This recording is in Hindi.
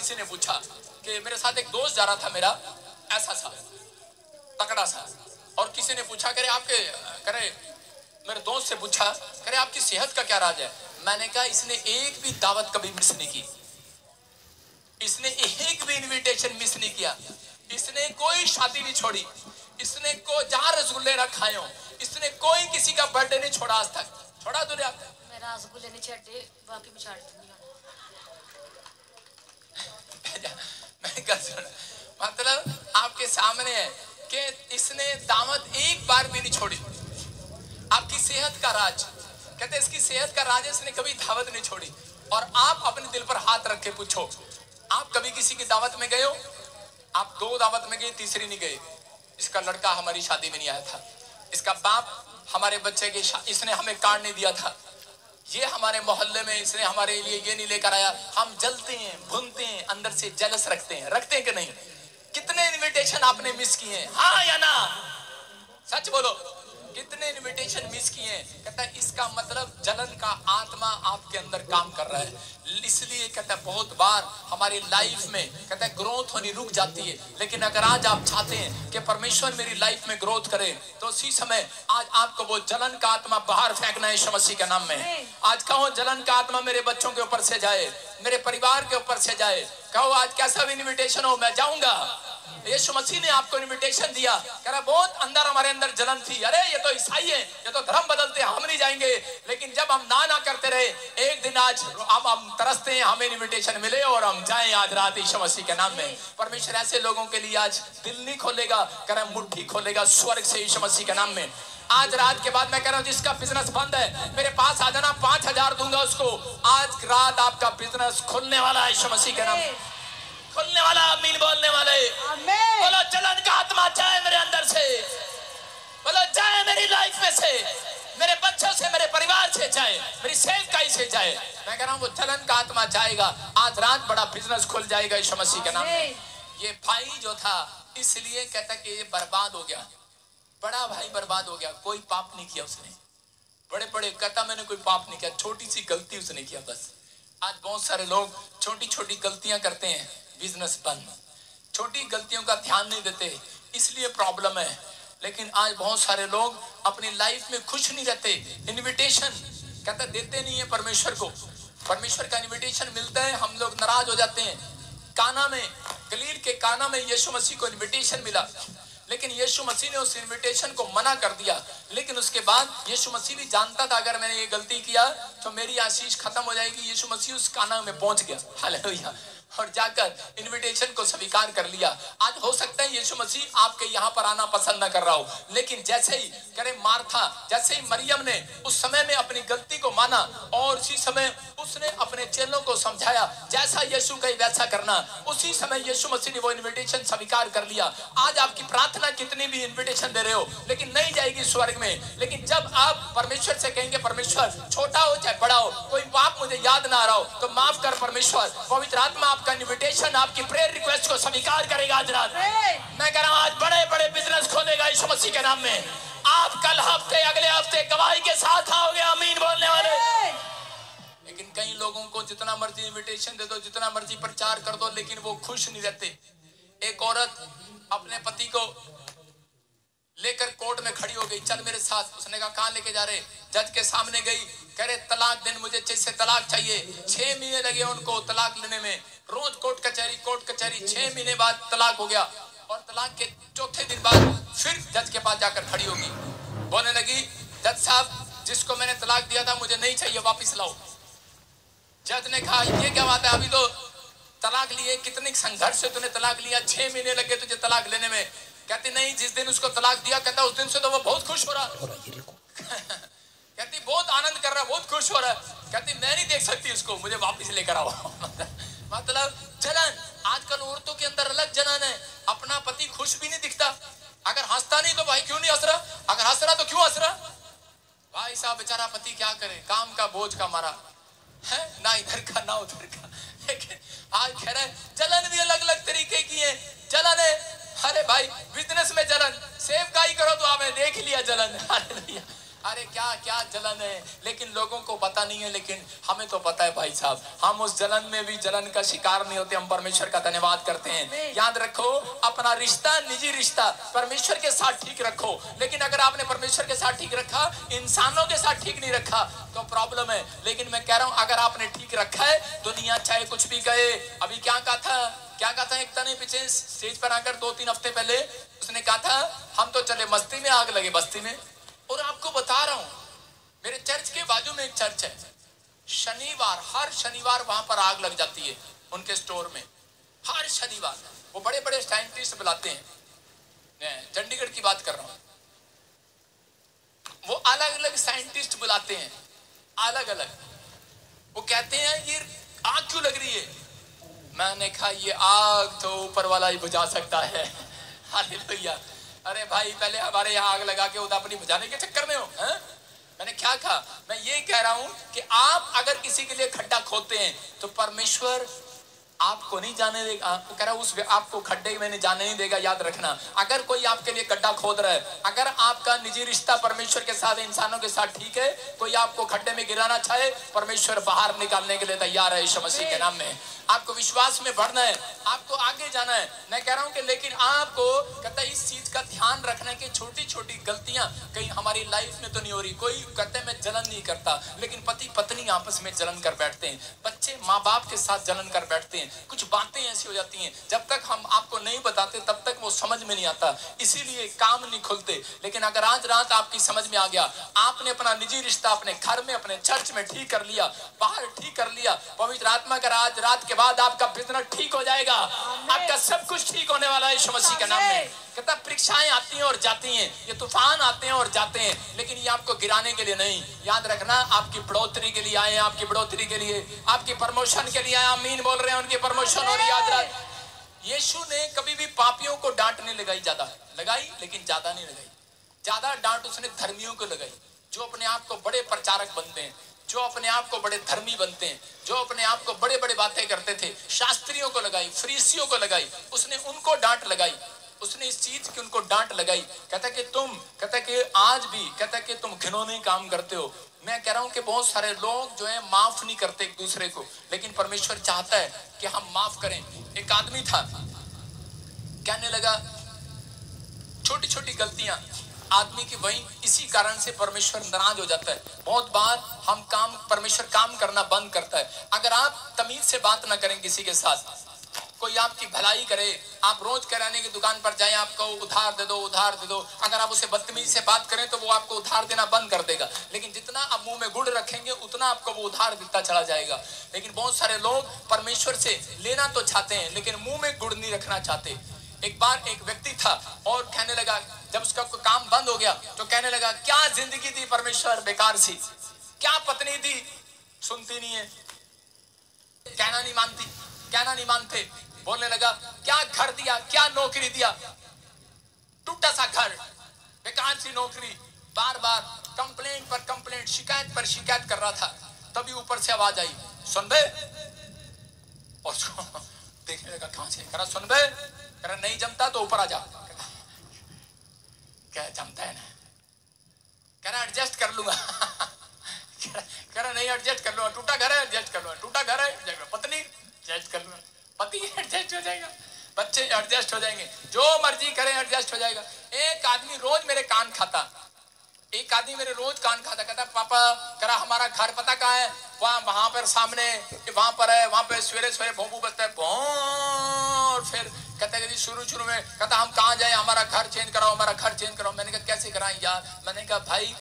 किसी ने पूछा कि मेरे साथ एक दोस्त जा रहा था मेरा, ऐसा सा तकड़ा सा, और किसी ने पूछा करे आपके, करे मेरे दोस्त से पूछा करे आपकी सेहत का क्या राज है। मैंने कहा इसने एक भी दावत कभी मिस नहीं की, इसने एक भी इनविटेशन मिस नहीं किया, इसने कोई शादी नहीं छोड़ी, इसने को जहां रसगुल्ले ना खाए हो, इसने कोई किसी का बर्थडे नहीं छोड़ा आज तक। छोड़ा तूने अब तक? मेरा रसगुल्ले नहीं छड़े, बाकी मैं छाड़ दूंगी। मैं क्या सुना, मतलब आपके सामने है कि इसने दावत एक बार भी नहीं छोड़ी। आपकी सेहत का राज, कहते इसकी सेहत का राज, इसने कभी दावत नहीं छोड़ी। और आप अपने दिल पर हाथ रख के पूछो, आप कभी किसी की दावत में गए हो? आप 2 दावत में गए, तीसरी नहीं गए। इसका लड़का हमारी शादी में नहीं आया था, इसका बाप हमारे बच्चे के इसने हमें कार्ड नहीं दिया था, ये हमारे मोहल्ले में इसने हमारे लिए ये नहीं लेकर आया। हम जलते हैं, भुनते हैं, अंदर से जेलस रखते हैं कि नहीं? कितने इनविटेशन आपने मिस किए हैं? हाँ या ना? सच बोलो, कितने इनविटेशन मिस किए हैं? कहता है इसका मतलब जलन का आत्मा आपके अंदर काम कर रहा है। इसलिए कहता है बहुत बार हमारी लाइफ में कहता है ग्रोथ होनी रुक जाती है। लेकिन अगर आज आप चाहते हैं कि परमेश्वर मेरी लाइफ में ग्रोथ करे, तो उसी समय आज आपको वो जलन का आत्मा बाहर फेंकना है यीशु मसीह के नाम में। आज कहो जलन का आत्मा मेरे बच्चों के ऊपर से जाए, मेरे परिवार के ऊपर से जाए। कहो आज कैसा भी इनविटेशन हो मैं जाऊंगा। यीशु मसीह ने आपको इनविटेशन दिया, कह रहा बहुत अंदर हमारे अंदर जलन थी, अरे ये तो ईसाई है, ये तो धर्म बदलते हैं, हम नहीं जाएंगे। लेकिन जब हम ना करते रहे, एक दिन आज हम तरसते हैं हमें इनविटेशन मिले और हम जाएं आज रात यीशु मसीह के नाम में। परमेश्वर ऐसे लोगों के लिए आज दिल नहीं खोलेगा, कह रहा मुट्ठी खोलेगा स्वर्ग से यीशु मसीह के नाम में। आज रात के बाद मैं कह रहा हूँ जिसका बिजनेस बंद है मेरे पास आ जाना, 5000 दूंगा उसको। आज रात आपका बिजनेस खुलने वाला है यीशु मसीह के नाम में, खुलने वाला। आमीन बोलने वाले बोलो जलन का आत्मा जाए मेरे अंदर से, बोलो जाए मेरी लाइफ में से, मेरे बच्चों से, मेरे परिवार से जाए, मेरी सेवकाई से जाए। मैं कह रहा हूँ वो जलन का आत्मा जाएगा। आज रात बड़ा बिजनेस खुल जाएगा यीशु मसीह के नाम में। ये भाई जो था इसलिए कहता कि ये बर्बाद हो गया, बड़ा भाई बर्बाद हो गया, कोई पाप नहीं किया उसने। बड़े बड़े कहता मैंने कोई पाप नहीं किया, छोटी सी गलती उसने किया बस। आज बहुत सारे लोग छोटी छोटी गलतियां करते हैं, बिजनेस बंद। छोटी गलतियों का ध्यान नहीं देते, इसलिए प्रॉब्लम है। लेकिन आज बहुत सारे लोग अपनी लाइफ में खुश नहीं रहते। इनविटेशन कहता देते नहीं है परमेश्वर को, परमेश्वर का इनविटेशन मिलता है हम लोग नाराज हो जाते हैं। काना में, गलील के काना में यीशु मसीह को इनविटेशन मिला, लेकिन यीशु मसीह ने उस इनविटेशन को मना कर दिया। लेकिन उसके बाद यीशु मसीह भी जानता था अगर मैंने ये गलती किया तो मेरी आशीष खत्म हो जाएगी। यीशु मसीह उस काना में पहुंच गया, हालेलुया, और जाकर इनविटेशन को स्वीकार कर लिया। आज हो सकता है यीशु मसीह आपके यहाँ पर आना पसंद न कर रहा हो, लेकिन जैसे ही करे मार्था, जैसे ही मरियम ने उस समय में अपनी गलती को माना और उसी समय उसने अपने चेलों को समझाया जैसा यीशु का वैसा करना, उसी समय यीशु मसीह ने वो इनविटेशन स्वीकार कर लिया। आज आपकी प्रार्थना कितनी भी इनविटेशन दे रहे हो लेकिन नहीं जाएगी स्वर्ग में। लेकिन जब आप परमेश्वर से कहेंगे परमेश्वर छोटा हो चाहे बड़ा हो, कोई पाप मुझे याद ना आ रहा हो तो माफ कर परमेश्वर, पवित्र आत्मा आपका इनविटेशन, आपकी प्रेयर रिक्वेस्ट को स्वीकार करेगा आज रात। मैं कह रहा हूं आज बड़े बड़े बिजनेस खोलेगा यीशु मसीह के नाम में। आप कल हफ्ते अगले हफ्ते गवाही के साथ आओगे, आमीन बोलने वाले। लेकिन कई लोगों को जितना मर्जी इनविटेशन दे दो, जितना मर्जी प्रचार कर दो, लेकिन वो खुश नहीं रहते। एक औरत अपने पति को लेकर कोर्ट में खड़ी हो गई, चल मेरे साथ। उसने कहा कहां लेके जा रहे? जज के सामने गई, कह रहे तलाक देने, मुझे से तलाक चाहिए। 6 महीने लगे उनको तलाक लेने में, रोज कोर्ट कचहरी। 6 महीने बाद तलाक हो गया और तलाक के चौथे दिन बाद फिर जज के पास जाकर खड़ी होगी, बोलने लगी जज साहब जिसको मैंने तलाक दिया था मुझे नहीं चाहिए, वापिस लाओ। जज ने कहा ये क्या बात है, अभी तो तलाक लिए, कितने संघर्ष से तूने तलाक लिया, 6 महीने लगे तुझे तलाक लेने में। कहती नहीं, जिस दिन उसको तलाक दिया कहता उस दिन से तो वो बहुत खुश हो रहा कहती बहुत आनंद कर रहा, बहुत खुश हो रहा है। कहती मैं नहीं देख सकती उसको, मुझे वापस लेकर आओ। मतलब जलन, आजकल औरतों के अंदर अलग जलन है। अपना पति खुश भी नहीं दिखता, अगर हंसता नहीं तो भाई क्यों नहीं हंस रहा, अगर हंस रहा तो क्यों हंस रहा। भाई साहब बेचारा पति क्या करे, काम का बोझ का मारा है, ना इधर का ना उधर का। लेकिन आज कह रहा है जलन भी अलग अलग तरीके की है। जलन है, अरे भाई बिजनेस में जलन, सेवकाई करो तो आपने देख लिया जलन। अरे क्या क्या जलन है, लेकिन लोगों को पता नहीं है, लेकिन हमें तो पता है भाई साहब। हम उस जलन में भी जलन का शिकार नहीं होते, हम परमेश्वर का धन्यवाद करते हैं। याद रखो, अपना रिश्ता, निजी रिश्ता परमेश्वर के साथ ठीक रखो। लेकिन अगर आपने परमेश्वर के साथ ठीक रखा, इंसानों के साथ ठीक नहीं रखा तो प्रॉब्लम है। लेकिन मैं कह रहा हूं, अगर आपने ठीक रखा है, दुनिया चाहे कुछ भी कहे। अभी क्या कहा था एक तने पीछे स्टेज पर आकर 2-3 हफ्ते पहले उसने कहा था, हम तो चले मस्ती में, आग लगे बस्ती में। और आपको बता रहा हूं, मेरे चर्च के बाजू में एक चर्च है, शनिवार, हर शनिवार वहां पर आग लग जाती है उनके स्टोर में, हर शनिवार। वो बड़े बड़े साइंटिस्ट बुलाते हैं, मैं चंडीगढ़ की बात कर रहा हूं, वो अलग अलग साइंटिस्ट बुलाते हैं, अलग अलग। वो कहते हैं ये आग क्यों लग रही है? मैंने कहा ये आग तो ऊपर वाला ही बुझा सकता है। हालेलुया। अरे भाई, पहले हमारे यहाँ आग लगा के उधर अपनी बुझाने के चक्कर में हो, हैं? मैंने क्या कहा? मैं ये कह रहा हूं कि आप अगर किसी के लिए खड्डा खोदते हैं तो परमेश्वर आपको नहीं जाने देगा। वो कह रहा है उस आपको खड्डे में नहीं जाने नहीं देगा। याद रखना, अगर कोई आपके लिए गड्ढा खोद रहा है, अगर आपका निजी रिश्ता परमेश्वर के साथ, इंसानों के साथ ठीक है, कोई आपको खड्डे में गिराना चाहे, परमेश्वर बाहर निकालने के लिए तैयार है यीशु मसीह के नाम में। आपको विश्वास में बढ़ना है, आपको आगे जाना है। मैं कह रहा हूं कि लेकिन आपको कहता है इस चीज का ध्यान रखना है कि छोटी छोटी गलतियां कहीं हमारी लाइफ में तो नहीं हो रही। कोई कहता है मैं जलन नहीं करता, लेकिन पति पत्नी आपस में जलन कर बैठते हैं, बच्चे माँ बाप के साथ जलन कर बैठते हैं। कुछ बातें ऐसी हो जाती हैं, जब तक हम आपको नहीं बताते तब तक वो समझ में नहीं आता, इसीलिए काम नहीं खुलते। लेकिन अगर आज रात आपकी समझ में आ गया, आपने अपना निजी रिश्ता अपने घर में, अपने चर्च में ठीक कर लिया, बाहर ठीक कर लिया, पवित्र आत्मा का आज रात के बाद आपका बिजनेस ठीक हो जाएगा, आपका सब कुछ ठीक होने वाला है यीशु मसीह के नाम में। कहता परीक्षाएं आती हैं और जाती हैं, ये तूफान आते हैं और जाते हैं, लेकिन ये आपको गिराने के लिए नहीं। याद रखना, आपकी बढ़ोतरी के लिए आए हैं, आपकी बढ़ोतरी के लिए, आपकी प्रमोशन के लिए आए। आमीन बोल रहे हैं, उनकी प्रमोशन हो रही है। याद रख, यीशु ने कभी भी पापियों को डांट नहीं लगाई, ज्यादा लगाई लेकिन ज्यादा नहीं लगाई। ज्यादा डांट उसने धर्मियों को लगाई, जो अपने आप को बड़े प्रचारक बनते हैं, जो अपने आप को बड़े धर्मी बनते हैं, जो अपने आप को बड़े बड़े बातें करते थे। शास्त्रियों को लगाई, फरीसियों को लगाई, उसने उनको डांट लगाई, उसने इस चीज की उनको डांट लगाई। कहता कि आज भी कहता कि तुम घिनौने काम करते हो। मैं कह रहा हूं कि बहुत सारे लोग जो है माफ नहीं करते एक दूसरे को, लेकिन परमेश्वर चाहता है कि हम माफ करें। एक आदमी था, कहने लगा छोटी छोटी गलतियां आदमी की, वही इसी कारण से परमेश्वर नाराज हो जाता है। बहुत बार हम परमेश्वर काम करना बंद करता है। अगर आप तमीज से बात ना करें किसी के साथ, कोई आपकी भलाई करे, आप रोज किराने की दुकान पर जाएं, आपको उधार दे दो, उधार दे दो, अगर आप उसे बदतमीजी से बात करें तो वो आपको उधार देना बंद कर देगा। लेकिन जितना आप मुंह में गुड़ रखेंगे उतना आपको वो उधार देता चला जाएगा। लेकिन बहुत सारे लोग परमेश्वर से लेना तो चाहते हैं, लेकिन मुंह में गुड़ नहीं रखना चाहते। एक बार एक व्यक्ति था और कहने लगा, जब उसका काम बंद हो गया तो कहने लगा, क्या जिंदगी दी परमेश्वर, बेकार सी, क्या पत्नी दी, सुनती नहीं है, कहना नहीं मानते। बोलने लगा, क्या घर दिया, क्या नौकरी दिया, टूटा सा घर, बेकार सी नौकरी। बार बार कंप्लेंट पर कंप्लेंट, शिकायत पर शिकायत कर रहा था। तभी ऊपर से आवाज आई, सुन बे। और देखने लगा कहां से, कह रहा सुन बे, कह रहा नहीं जमता तो ऊपर आ जा। क्या जमता है ना, कह रहा एडजस्ट कर लूंगा। कह रहा नहीं एडजस्ट कर लूंगा, टूटा घर है एडजस्ट कर लूंगा, टूटा घर है, पत्नी एडजस्ट कर लूंगा, पति एडजस्ट हो जाएगा, बच्चे एडजस्ट हो जाएंगे, जो मर्जी करें एडजस्ट हो जाएगा। एक आदमी रोज मेरे कान खाता, कहता पापा, करा हमारा घर पता कहाँ है, वहां पर सामने, वहां पर है, वहां पे सवेरे सवेरे भोंपू बजता है, और फिर कहता है शुरू में कहता हम कहाँ जाए, हमारा घर चेंज कराओ, हमारा घर चेंज कराओ। मैंने कहा कैसे कराएं यार, मैंने कहा भाई